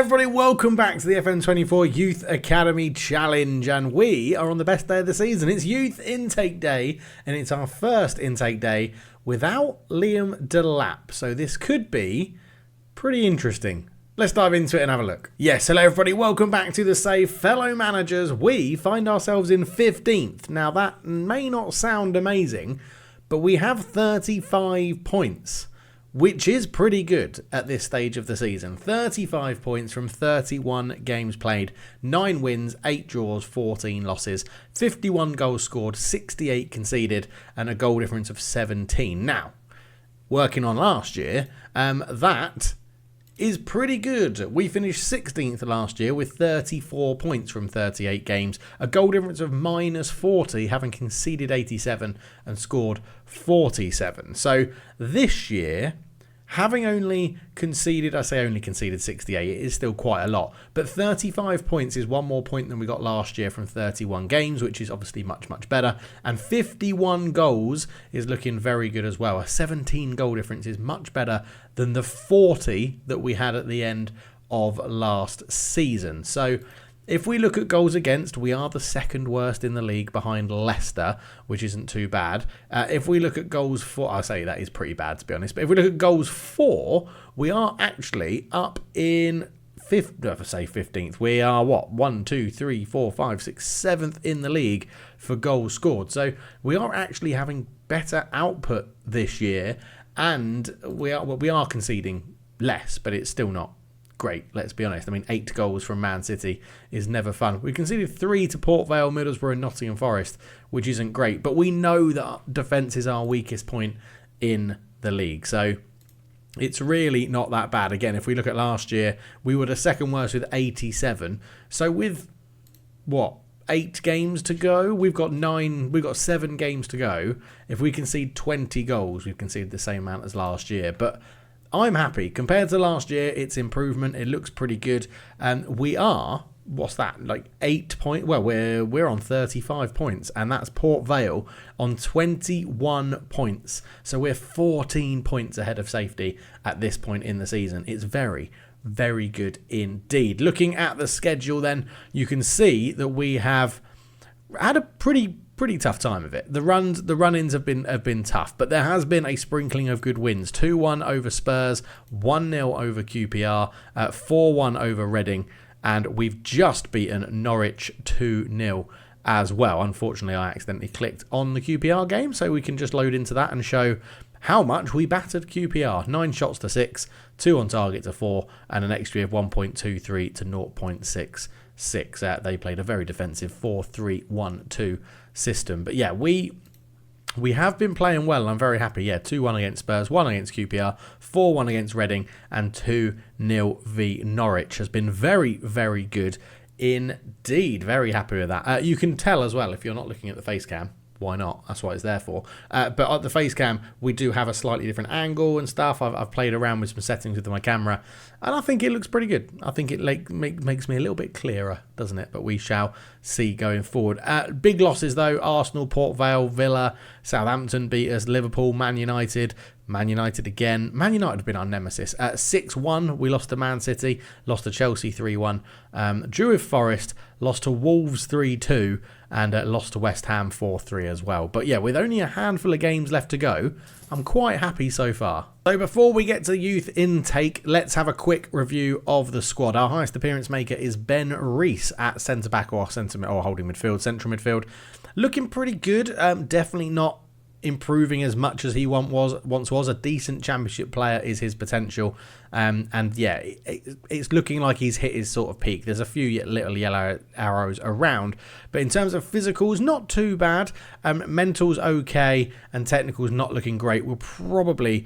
everybody, welcome back to the FM24 Youth Academy Challenge, and we are on the best day of the season. It's Youth Intake Day, and it's our first intake day without Liam Delap, so this could be pretty interesting. Let's dive into it and have a look. Yes, hello everybody, welcome back to the save. Fellow managers, we find ourselves in 15th. Now that may not sound amazing, but we have 35 points. Which is pretty good at this stage of the season. 35 points from 31 games played, 9 wins, 8 draws, 14 losses, 51 goals scored, 68 conceded, and a goal difference of 17. Now, working on last year, that is pretty good. We finished 16th last year with 34 points from 38 games, a goal difference of minus 40, having conceded 87 and scored 47. So this year, having only conceded, I say only conceded 68, it is still quite a lot, but 35 points is one more point than we got last year from 31 games, which is obviously much, much better, and 51 goals is looking very good as well. A 17 goal difference is much better than the 40 that we had at the end of last season. So if we look at goals against, we are the second worst in the league behind Leicester, which isn't too bad. If we look at goals for, I'll say that is pretty bad to be honest, but if we look at goals for, we are actually up in 15th. We are what? 1, 2, 3, 4, 5, 6, 7th in the league for goals scored. So we are actually having better output this year, and we are conceding less, but it's still not great, let's be honest. I mean, 8 goals from Man City is never fun. We conceded 3 to Port Vale, Middlesbrough and Nottingham Forest, which isn't great. But we know that defence is our weakest point in the league. So it's really not that bad. Again, if we look at last year, we were the second worst with 87. So with, 8 games to go? We've got 7 games to go. If we concede 20 goals, we've conceded the same amount as last year. But I'm happy. Compared to last year, it's improvement. It looks pretty good. And we are, 8 points? Well, we're on 35 points, and that's Port Vale on 21 points. So we're 14 points ahead of safety at this point in the season. It's very, very good indeed. Looking at the schedule then, you can see that we have had a pretty tough time of it. The run-ins have been tough, but there has been a sprinkling of good wins. 2-1 over Spurs, 1-0 over QPR, 4-1 over Reading, and we've just beaten Norwich 2-0 as well. Unfortunately, I accidentally clicked on the QPR game, so we can just load into that and show how much we battered QPR. 9 shots to 6, 2 on target to 4, and an XG of 1.23 to 0.66. They played a very defensive 4-3-1-2 system. But yeah, we have been playing well, and I'm very happy. Yeah, 2-1 against Spurs, 1 against QPR, 4-1 against Reading, and 2-0 v Norwich has been very, very good indeed. Very happy with that. You can tell as well if you're not looking at the face cam. Why not? That's what it's there for. But at the face cam, we do have a slightly different angle and stuff. I've played around with some settings with my camera, and I think it looks pretty good. I think it makes me a little bit clearer, doesn't it? But we shall see going forward. Big losses though: Arsenal, Port Vale, Villa, Southampton beat us, Liverpool, Man United again. Man United have been our nemesis. 6-1, we lost to Man City, lost to Chelsea 3-1, drew with Forest, lost to Wolves 3-2, and lost to West Ham 4-3 as well. But yeah, with only a handful of games left to go, I'm quite happy so far. So before we get to youth intake, let's have a quick review of the squad. Our highest appearance maker is Ben Rees at centre-back or holding midfield, central midfield. Looking pretty good, definitely not improving as much as he once was. A decent championship player is his potential, and yeah, it's looking like he's hit his sort of peak. There's a few little yellow arrows around, but in terms of physicals, not too bad. Mental's okay, and technical's not looking great. We'll probably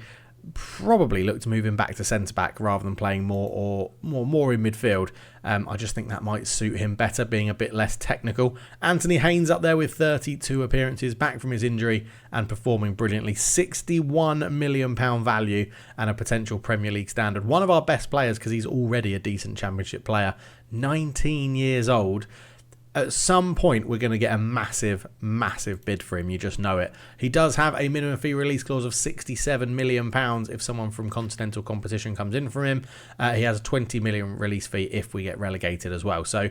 look to move him back to centre-back rather than playing more in midfield. I just think that might suit him better, being a bit less technical. Anthony Haynes up there with 32 appearances, back from his injury and performing brilliantly. £61 million value and a potential Premier League standard. One of our best players because he's already a decent championship player. 19 years old. at some point we're going to get a massive, massive bid for him. You just know it. He does have a minimum fee release clause of £67 million if someone from continental competition comes in for him. He has a £20 million release fee if we get relegated as well. So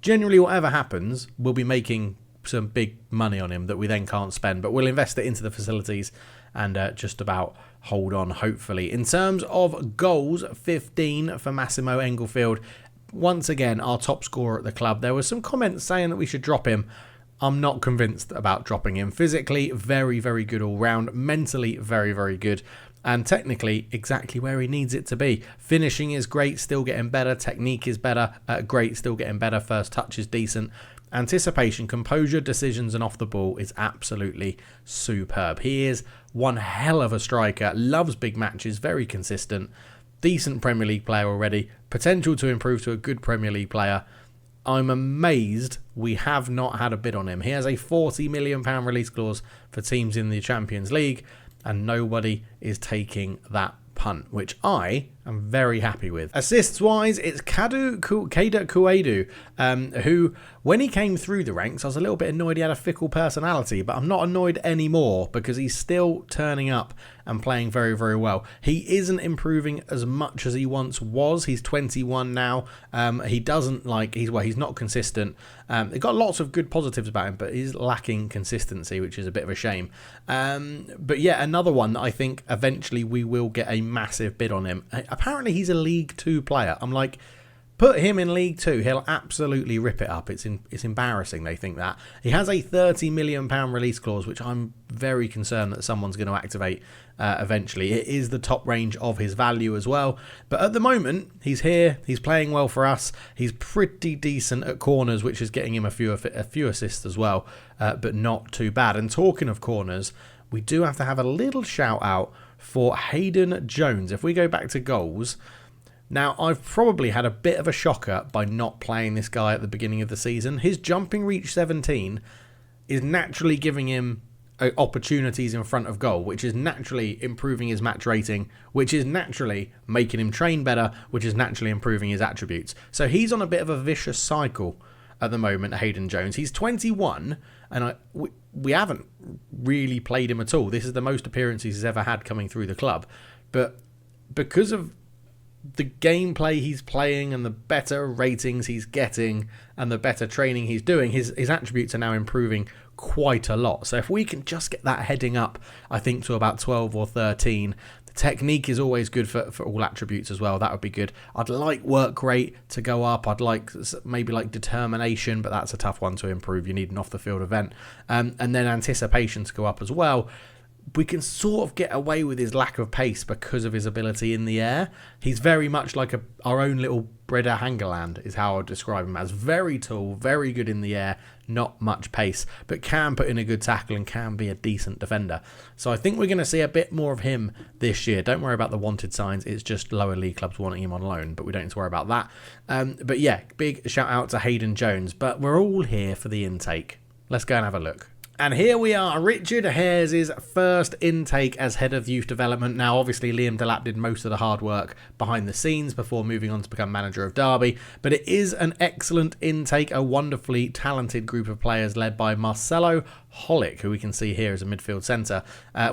generally, whatever happens, we'll be making some big money on him that we then can't spend, but we'll invest it into the facilities and just about hold on, hopefully. In terms of goals, 15 for Massimo Englefield. Once again, our top scorer at the club. There were some comments saying that we should drop him. I'm not convinced about dropping him. Physically, very, very good all round. Mentally, very, very good. And technically, exactly where he needs it to be. Finishing is great, still getting better. Technique is better, great, still getting better. First touch is decent. Anticipation, composure, decisions, and off the ball is absolutely superb. He is one hell of a striker. Loves big matches, very consistent. Decent Premier League player already. Potential to improve to a good Premier League player. I'm amazed we have not had a bid on him. He has a £40 million release clause for teams in the Champions League, and nobody is taking that punt, which I am very happy with. Assists wise, it's Keita Kuedu, who, when he came through the ranks, I was a little bit annoyed he had a fickle personality, but I'm not annoyed anymore because he's still turning up and playing very, very well. He isn't improving as much as he once was. He's 21 now. He doesn't he's not consistent. They've got lots of good positives about him, but he's lacking consistency, which is a bit of a shame. But yeah, another one that I think eventually we will get a massive bid on him. Apparently he's a League 2 player. I'm like, put him in League 2, he'll absolutely rip it up. It's embarrassing they think that. He has a £30 million release clause, which I'm very concerned that someone's going to activate eventually. It is the top range of his value as well. But at the moment, he's here. He's playing well for us. He's pretty decent at corners, which is getting him a few assists as well, but not too bad. And talking of corners, we do have to have a little shout out for Hayden Jones. If we go back to goals, now I've probably had a bit of a shocker by not playing this guy at the beginning of the season. His jumping reach 17 is naturally giving him opportunities in front of goal, which is naturally improving his match rating, which is naturally making him train better, which is naturally improving his attributes. So he's on a bit of a vicious cycle at the moment, Hayden Jones. He's 21, and we haven't really played him at all. This is the most appearances he's ever had coming through the club. But because of the gameplay he's playing and the better ratings he's getting and the better training he's doing, his attributes are now improving quite a lot. So if we can just get that heading up, I think, to about 12 or 13, the technique is always good for all attributes as well. That would be good. I'd like work rate to go up. I'd like maybe like determination, but that's a tough one to improve. You need an off the field event. And then anticipation to go up as well. We can sort of get away with his lack of pace because of his ability in the air. He's very much like our own little Breda Hangeland is how I would describe him as. Very tall, very good in the air, not much pace, but can put in a good tackle and can be a decent defender. So I think we're going to see a bit more of him this year. Don't worry about the wanted signs. It's just lower league clubs wanting him on loan, but we don't need to worry about that. But yeah, big shout out to Hayden Jones. But we're all here for the intake. Let's go and have a look. And here we are, Richard Hares' first intake as head of youth development. Now, obviously, Liam Delap did most of the hard work behind the scenes before moving on to become manager of Derby. But it is an excellent intake, a wonderfully talented group of players led by Marcelo Holick, who we can see here as a midfield centre.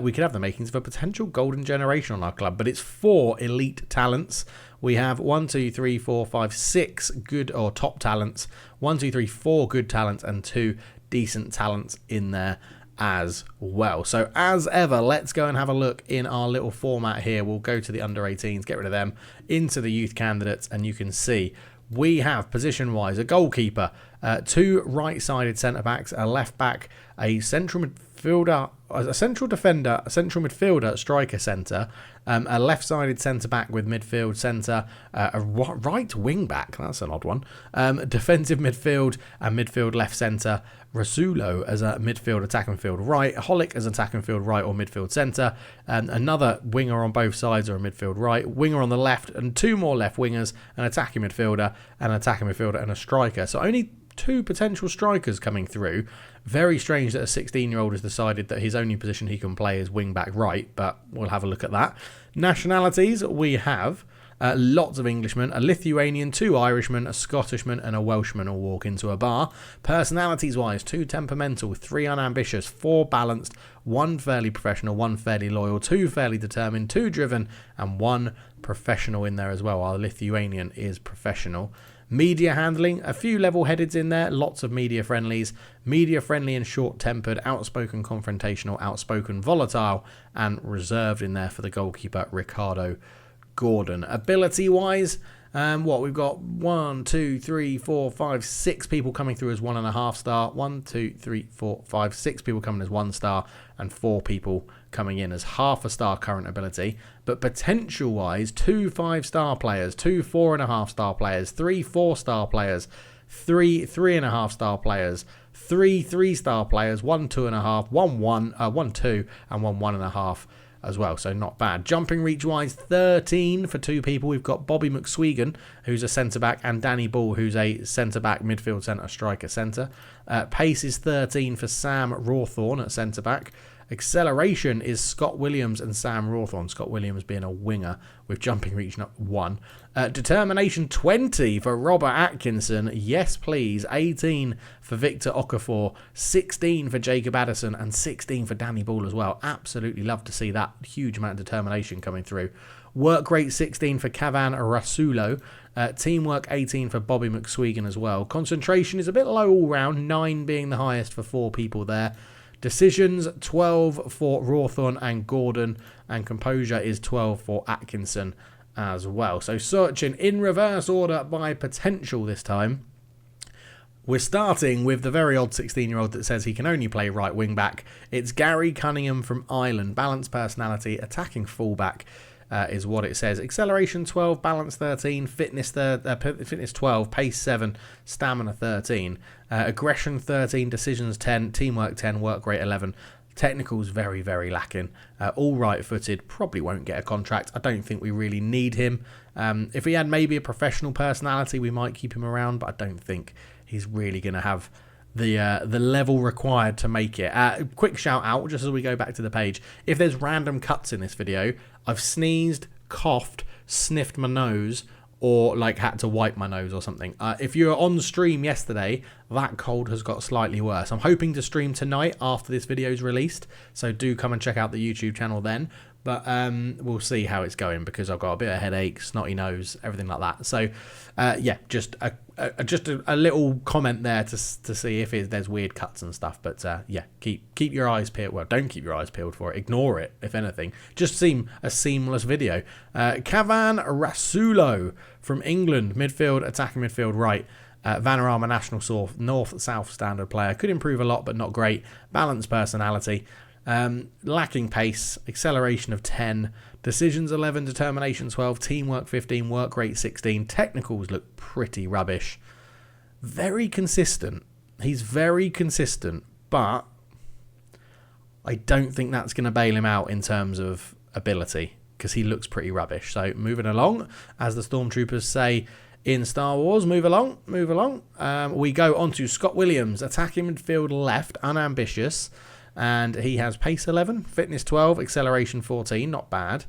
We could have the makings of a potential golden generation on our club, but it's 4 elite talents. We have 6 good or top talents, 4 good talents, and 2 decent talents in there as well. So as ever, let's go and have a look in our little format here. We'll go to the under 18s, get rid of them, into the youth candidates, and you can see we have position wise a goalkeeper, 2 right-sided centre backs, a left back, a central midfielder, a central defender, a central midfielder, striker centre, a left-sided centre-back with midfield centre, a right wing-back, that's an odd one, defensive midfield and midfield left centre, Rasulo as a midfield attack and midfield right, Holick as attack and midfield right or midfield centre, another winger on both sides or a midfield right, winger on the left, and 2 more left wingers, an attacking midfielder, an attacking midfielder and a striker. So only 2 potential strikers coming through. Very strange that a 16-year-old has decided that his only position he can play is wing-back right, but we'll have a look at that. Nationalities, we have Lots of Englishmen, a Lithuanian, 2 Irishmen, a Scottishman and a Welshman all walk into a bar. Personalities-wise, 2 temperamental, 3 unambitious, 4 balanced, 1 fairly professional, 1 fairly loyal, 2 fairly determined, 2 driven, and 1 professional in there as well. Our Lithuanian is professional. Media handling, a few level-headeds in there, lots of media friendlies, media-friendly and short-tempered, outspoken confrontational, outspoken volatile, and reserved in there for the goalkeeper, Ricardo Gordon. Ability-wise, we've got 1, 2, 3, 4, 5, 6 people coming through as 1.5 star. 1, 2, 3, 4, 5, 6 people coming as 1 star, and 4 people coming in as half a star current ability. But potential-wise, 2 5-star players, 2 4.5 star players, 3 4-star players, 3 3.5 star players, 3 3-star players, 1 2.5, 1 2, and 1 1.5. as well, so not bad. Jumping reach wise, 13 for 2 people. We've got Bobby McSwegan, who's a centre back, and Danny Ball, who's a centre back, midfield centre, striker centre. Pace is 13 for Sam Rawthorne at centre back. Acceleration is Scott Williams and Sam Rawthorne. Scott Williams being a winger with jumping reach 1. Determination 20 for Robert Atkinson. Yes, please. 18 for Victor Okafor. 16 for Jacob Addison. And 16 for Danny Ball as well. Absolutely love to see that huge amount of determination coming through. Work rate 16 for Kavan Rasulo. Teamwork 18 for Bobby McSwegan as well. Concentration is a bit low all round. 9 being the highest for 4 people there. Decisions, 12 for Rawthorne and Gordon, and composure is 12 for Atkinson as well. So searching in reverse order by potential this time. We're starting with the very odd 16-year-old that says he can only play right wing back. It's Gary Cunningham from Ireland. Balanced personality, attacking fullback is what it says. Acceleration 12, balance 13, fitness 12, pace 7, stamina 13, aggression 13, decisions 10, teamwork 10, work rate 11. Technical's very, very lacking. All right-footed, probably won't get a contract. I don't think we really need him. If he had maybe a professional personality, we might keep him around, but I don't think he's really going to have the level required to make it. Quick shout out, just as we go back to the page. If there's random cuts in this video, I've sneezed, coughed, sniffed my nose, or like had to wipe my nose or something. If you were on stream yesterday, that cold has got slightly worse. I'm hoping to stream tonight after this video is released, so do come and check out the YouTube channel then. But we'll see how it's going because I've got a bit of headache, snotty nose, everything like that. So yeah, just a little comment there to see if there's weird cuts and stuff. But yeah, keep your eyes peeled. Well, don't keep your eyes peeled for it. Ignore it, if anything. Just seem a seamless video. Kavan Rasulo from England, midfield, attacking midfield, right. Vanarama National North-South standard player. Could improve a lot, but not great. Balanced personality. Lacking pace, acceleration of 10, decisions 11, determination 12, teamwork 15, work rate 16. Technicals look pretty rubbish. Very consistent. He's very consistent, but I don't think that's going to bail him out in terms of ability because he looks pretty rubbish. So moving along, as the Stormtroopers say in Star Wars, move along. We go on to Scott Williams, attacking midfield left, unambitious. And he has pace 11, fitness 12, acceleration 14, not bad.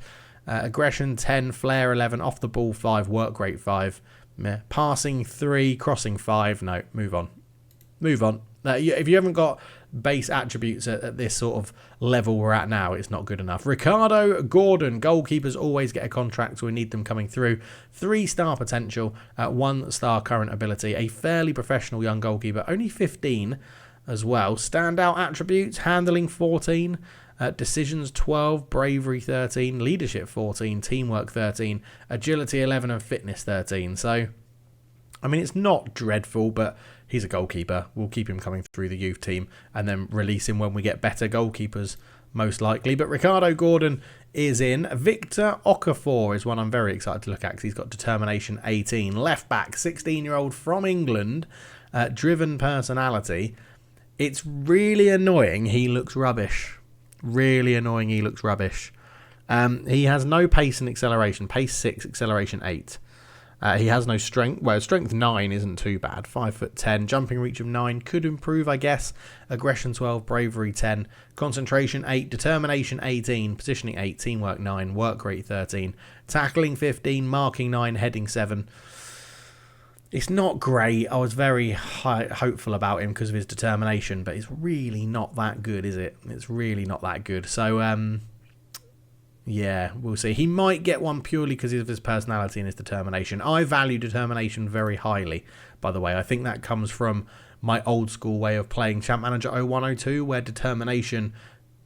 Aggression 10, flair 11, off the ball 5, work rate 5. Meh. Passing 3, crossing 5. No, move on. If you haven't got base attributes at this sort of level we're at now, it's not good enough. Ricardo Gordon, goalkeepers always get a contract, so we need them coming through. 3-star potential, 1-star current ability, a fairly professional young goalkeeper, only 15 as well. Standout attributes, handling 14, decisions 12, bravery 13, leadership 14, teamwork 13, agility 11, and fitness 13. So, I mean, it's not dreadful, but he's a goalkeeper. We'll keep him coming through the youth team and then release him when we get better goalkeepers, most likely. But Ricardo Gordon is in. Victor Okafor is one I'm very excited to look at because he's got determination 18. Left back, 16-year-old from England, driven personality. It's really annoying. He looks rubbish. Really annoying. He looks rubbish. He has no pace and acceleration. Pace 6, acceleration 8. He has no strength. Well, strength 9 isn't too bad. 5'10", jumping reach of 9 could improve, I guess. Aggression 12, bravery 10, concentration 8, determination 18, positioning 8, teamwork 9, work rate 13, tackling 15, marking 9, heading 7. It's not great. I was very hopeful about him because of his determination, but it's really not that good, is it? It's really not that good. So, yeah, we'll see. He might get one purely because of his personality and his determination. I value determination very highly, by the way. I think that comes from my old school way of playing Champ Manager 0102, where determination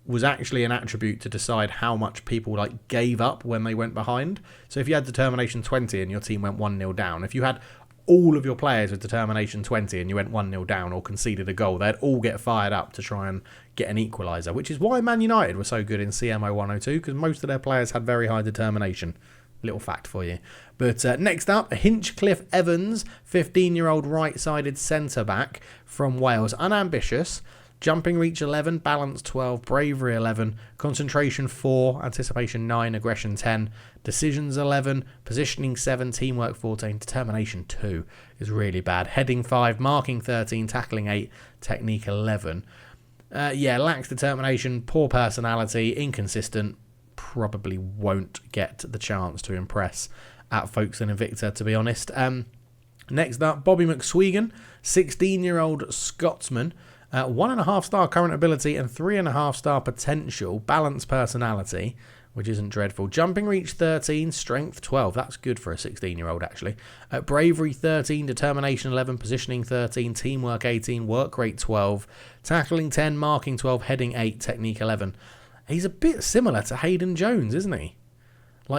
was actually an attribute to decide how much people gave up when they went behind. So if you had determination 20 and your team went 1-0 down, if you had all of your players with determination 20 and you went 1-0 down or conceded a goal, they'd all get fired up to try and get an equaliser, which is why Man United were so good in CMO 102, because most of their players had very high determination. Little fact for you. But next up, Hinchcliffe Evans, 15-year-old right-sided centre-back from Wales. Unambitious. Jumping reach 11, balance 12, bravery 11, concentration 4, anticipation 9, aggression 10, decisions 11, positioning 7, teamwork 14, determination 2 is really bad. Heading 5, marking 13, tackling 8, technique 11. Lacks determination, poor personality, inconsistent, probably won't get the chance to impress at Folkestone Invicta, to be honest. Next up, Bobby McSwegan, 16-year-old Scotsman. 1.5 star current ability and 3.5 star potential, balanced personality, which isn't dreadful. Jumping reach 13, strength 12. That's good for a 16-year-old, actually. Bravery 13, determination 11, positioning 13, teamwork 18, work rate 12, tackling 10, marking 12, heading 8, technique 11. He's a bit similar to Hayden Jones, isn't he?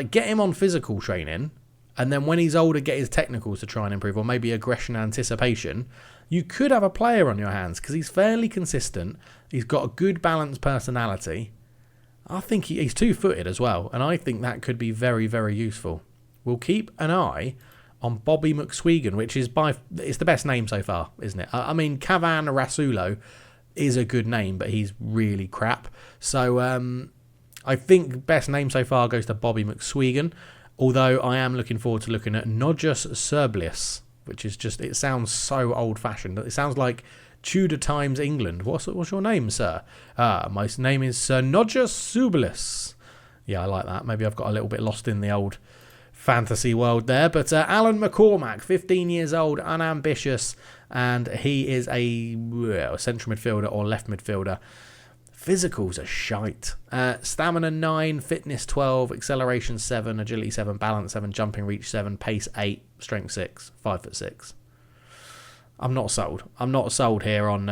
Get him on physical training, and then when he's older, get his technicals to try and improve, or maybe aggression and anticipation. You could have a player on your hands because he's fairly consistent. He's got a good balanced personality. I think he's two-footed as well, and I think that could be very, very useful. We'll keep an eye on Bobby McSwegan, which is it's the best name so far, isn't it? I mean, Kavan Rasulo is a good name, but he's really crap. So I think best name so far goes to Bobby McSwegan, although I am looking forward to looking at Nodjus Serblius, which is just, it sounds so old-fashioned. It sounds like Tudor times England. What's your name, sir? My name is Sir Nodjus Serblius. Yeah, I like that. Maybe I've got a little bit lost in the old fantasy world there. But Alan McCormack, 15 years old, unambitious, and he is a central midfielder or left midfielder. Physicals are shite. Stamina 9, fitness 12, acceleration 7, agility 7, balance 7, jumping reach 7, pace 8, strength 6, 5'6". I'm not sold. I'm not sold here on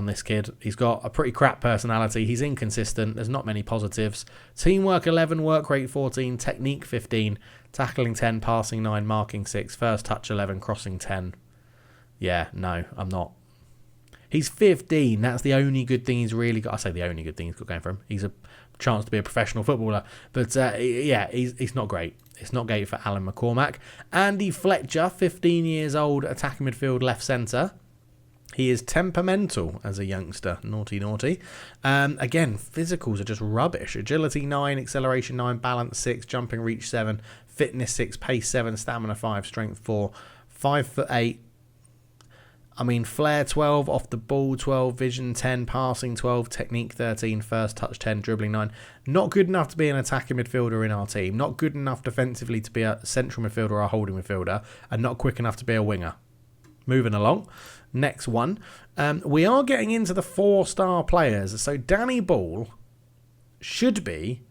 this kid. He's got a pretty crap personality. He's inconsistent. There's not many positives. Teamwork 11, work rate 14, technique 15, tackling 10, passing 9, marking 6, first touch 11, crossing 10. Yeah, no, I'm not. He's 15. That's the only good thing he's really got. I say the only good thing he's got going for him. He's a chance to be a professional footballer. But he's not great. It's not great for Alan McCormack. Andy Fletcher, 15 years old, attacking midfield, left centre. He is temperamental as a youngster. Naughty, naughty. Again, physicals are just rubbish. Agility 9, acceleration 9, balance 6, jumping reach 7, fitness 6, pace 7, stamina 5, strength 4, 5'8". I mean, flair 12, off the ball 12, vision 10, passing 12, technique 13, first touch 10, dribbling 9. Not good enough to be an attacking midfielder in our team. Not good enough defensively to be a central midfielder or a holding midfielder. And not quick enough to be a winger. Moving along. Next one. We are getting into the 4-star players. So Danny Ball should be,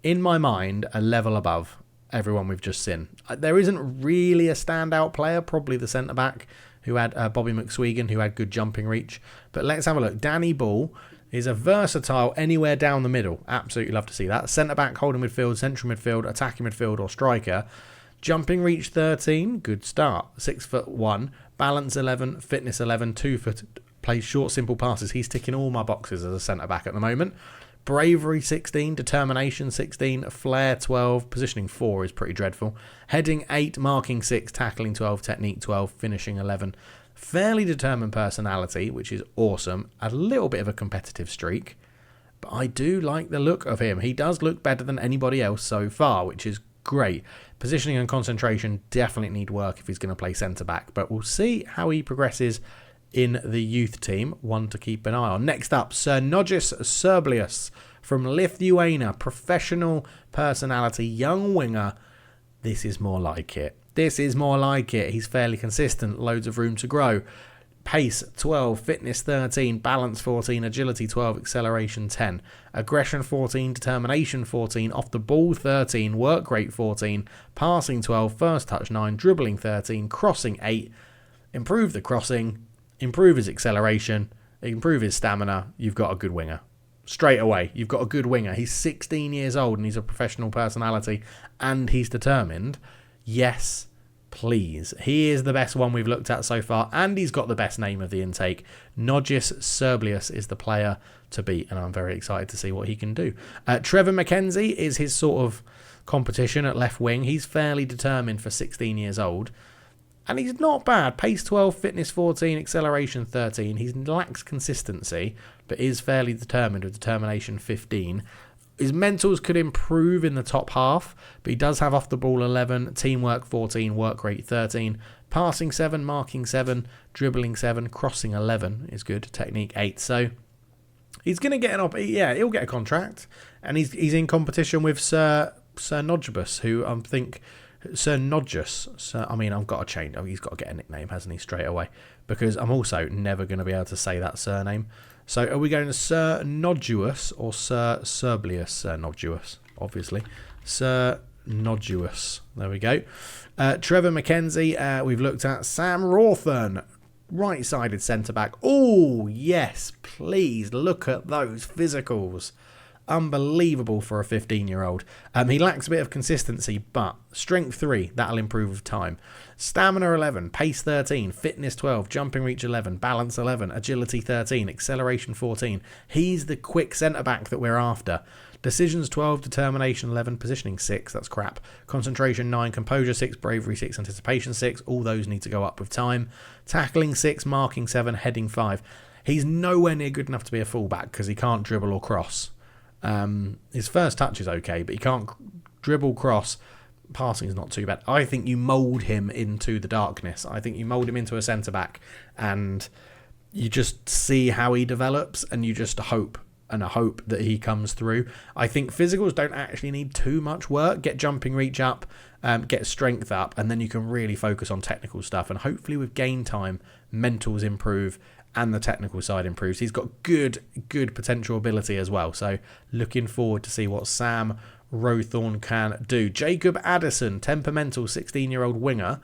in my mind, a level above everyone we've just seen. There isn't really a standout player, probably the centre-back, who had Bobby McSwegan, who had good jumping reach. But let's have a look. Danny Ball is a versatile anywhere down the middle. Absolutely love to see that. Centre-back, holding midfield, central midfield, attacking midfield or striker. Jumping reach 13, good start. 6'1", balance 11, fitness 11, 2 foot, plays short, simple passes. He's ticking all my boxes as a centre-back at the moment. Bravery 16, determination 16, flair 12, positioning 4 is pretty dreadful. Heading 8, marking 6, tackling 12, technique 12, finishing 11. Fairly determined personality, which is awesome. A little bit of a competitive streak, but I do like the look of him. He does look better than anybody else so far, which is great. Positioning and concentration definitely need work if he's going to play centre-back, but we'll see how he progresses in the youth team. One to keep an eye on. Next up, Sir Nogis Serblius from Lithuania. Professional personality, young winger. This is more like it. He's fairly consistent, loads of room to grow. Pace 12, fitness 13, balance 14, agility 12, acceleration 10, aggression 14, determination 14, off the ball 13, work rate 14, passing 12, first touch 9, dribbling 13, crossing 8. Improve the crossing, improve his acceleration, improve his stamina. You've got a good winger. Straight away, you've got a good winger. He's 16 years old and he's a professional personality and he's determined. Yes, please. He is the best one we've looked at so far, and he's got the best name of the intake. Nogis Serblius is the player to beat, and I'm very excited to see what he can do. Trevor McKenzie is his sort of competition at left wing. He's fairly determined for 16 years old, and he's not bad. Pace 12, fitness 14, acceleration 13. He lacks consistency, but is fairly determined with determination 15. His mentals could improve in the top half, but he does have off the ball 11, teamwork 14, work rate 13, passing 7, marking 7, dribbling 7, crossing 11 is good, technique 8. So he's going to get he'll get a contract, and he's in competition with Sir Nodgebus, who I think Sir Nodgus. I've got to change. He's got to get a nickname, hasn't he, straight away? Because I'm also never going to be able to say that surname. So are we going to Sir Noduous or Sir Serblius? Sir Noduous, obviously. Sir Noduous. There we go. Trevor McKenzie, we've looked at. Sam Rawthorne, right-sided centre-back. Oh, yes, please look at those physicals. Unbelievable for a 15-year-old. He lacks a bit of consistency, but strength 3, that'll improve with time. Stamina 11, pace 13, fitness 12, jumping reach 11, balance 11, agility 13, acceleration 14. He's the quick centre-back that we're after. Decisions 12, determination 11, positioning 6, that's crap. Concentration 9, composure 6, bravery 6, anticipation 6. All those need to go up with time. Tackling 6, marking 7, heading 5. He's nowhere near good enough to be a fullback because he can't dribble or cross. His first touch is okay, but he can't dribble, cross. Passing is not too bad. I think you mould him into the darkness. I think you mould him into a centre-back and you just see how he develops, and you just hope that he comes through. I think physicals don't actually need too much work. Get jumping reach up, get strength up, and then you can really focus on technical stuff. And hopefully with game time, mentals improve and the technical side improves. He's got good potential ability as well. So looking forward to see what Sam Rawthorne can do. Jacob Addison, temperamental 16-year-old winger,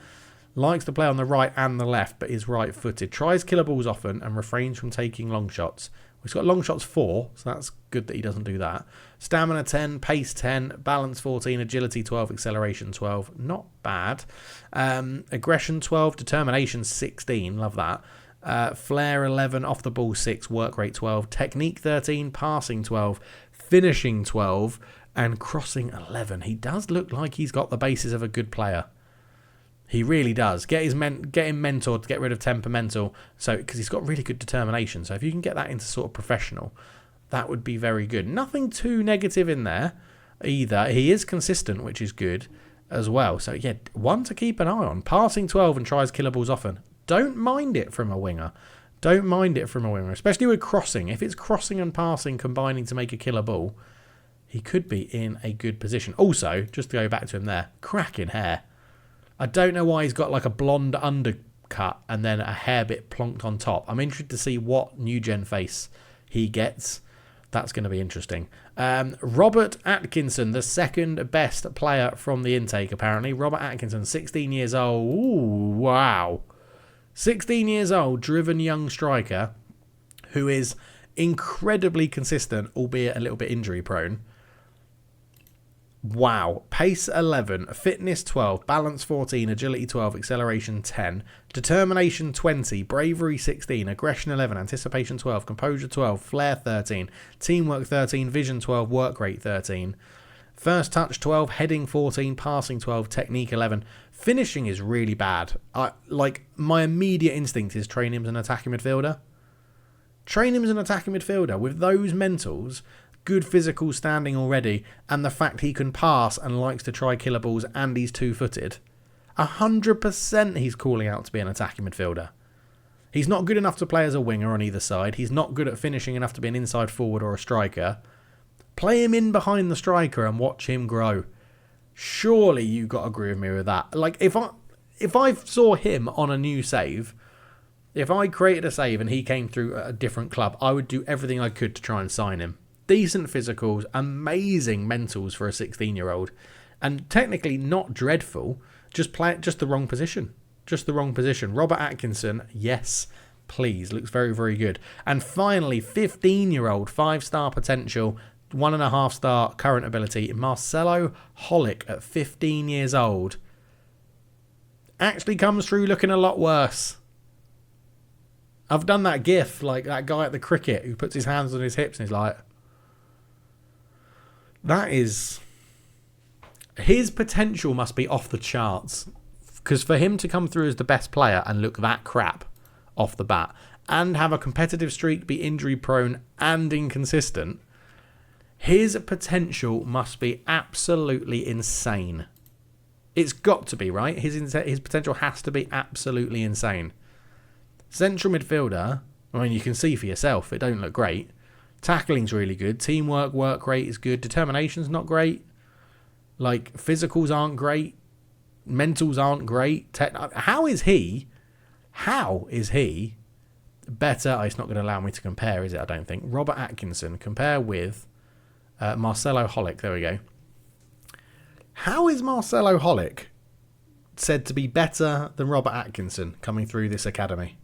likes to play on the right and the left, but is right-footed. Tries killer balls often and refrains from taking long shots. He's got long shots 4, so that's good that he doesn't do that. Stamina 10, pace 10, balance 14, agility 12, acceleration 12. Not bad. Aggression 12, determination 16. Love that. Flair 11, off the ball 6, work rate 12, technique 13, passing 12, finishing 12, and crossing 11. He does look like he's got the basis of a good player. He really does. Get him mentored to get rid of temperamental, because he's got really good determination. So if you can get that into sort of professional, that would be very good. Nothing too negative in there either. He is consistent, which is good as well. So yeah, one to keep an eye on. Passing 12 and tries killer balls often. Don't mind it from a winger. Especially with crossing. If it's crossing and passing combining to make a killer ball, he could be in a good position. Also, just to go back to him there, cracking hair. I don't know why he's got like a blonde undercut and then a hair bit plonked on top. I'm interested to see what new gen face he gets. That's going to be interesting. Robert Atkinson, the second best player from the intake, apparently. Robert Atkinson, 16 years old. Ooh, wow. 16 years old, driven young striker who is incredibly consistent, albeit a little bit injury prone. Wow. Pace 11, fitness 12, balance 14, agility 12, acceleration 10, determination 20, bravery 16, aggression 11, anticipation 12, composure 12, flair 13, teamwork 13, vision 12, work rate 13, first touch 12, heading 14, passing 12, technique 11. Finishing is really bad. My immediate instinct is train him as an attacking midfielder. With those mentals, good physical standing already, and the fact he can pass and likes to try killer balls and he's two-footed, 100% he's calling out to be an attacking midfielder. He's not good enough to play as a winger on either side. He's not good at finishing enough to be an inside forward or a striker. Play him in behind the striker and watch him grow. Surely you got to agree with me with that. Like, if I saw him on a new save, if I created a save and he came through at a different club, I would do everything I could to try and sign him. Decent physicals, amazing mentals for a 16-year-old, and technically not dreadful, just the wrong position. Just the wrong position. Robert Atkinson, yes, please. Looks very, very good. And finally, 15-year-old, 5-star potential, 1.5-star current ability, Marcelo Holic at 15 years old. Actually comes through looking a lot worse. I've done that gif, like that guy at the cricket who puts his hands on his hips and he's like... That is... His potential must be off the charts. Because for him to come through as the best player and look that crap off the bat and have a competitive streak, be injury prone and inconsistent, his potential must be absolutely insane. It's got to be, right? His potential has to be absolutely insane. Central midfielder, I mean, you can see for yourself, it don't look great. Tackling's really good. Teamwork, work rate is good. Determination's not great. Like, physicals aren't great. Mentals aren't great. How is he better? Oh, it's not going to allow me to compare, is it? I don't think. Robert Atkinson, compare with Marcelo Holic. There we go. How is Marcelo Holic said to be better than Robert Atkinson coming through this academy?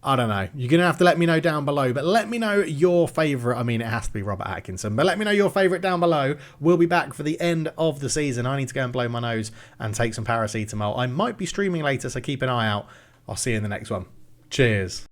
I don't know. You're going to have to let me know down below. But let me know your favourite. I mean, it has to be Robert Atkinson. But let me know your favourite down below. We'll be back for the end of the season. I need to go and blow my nose and take some paracetamol. I might be streaming later, so keep an eye out. I'll see you in the next one. Cheers.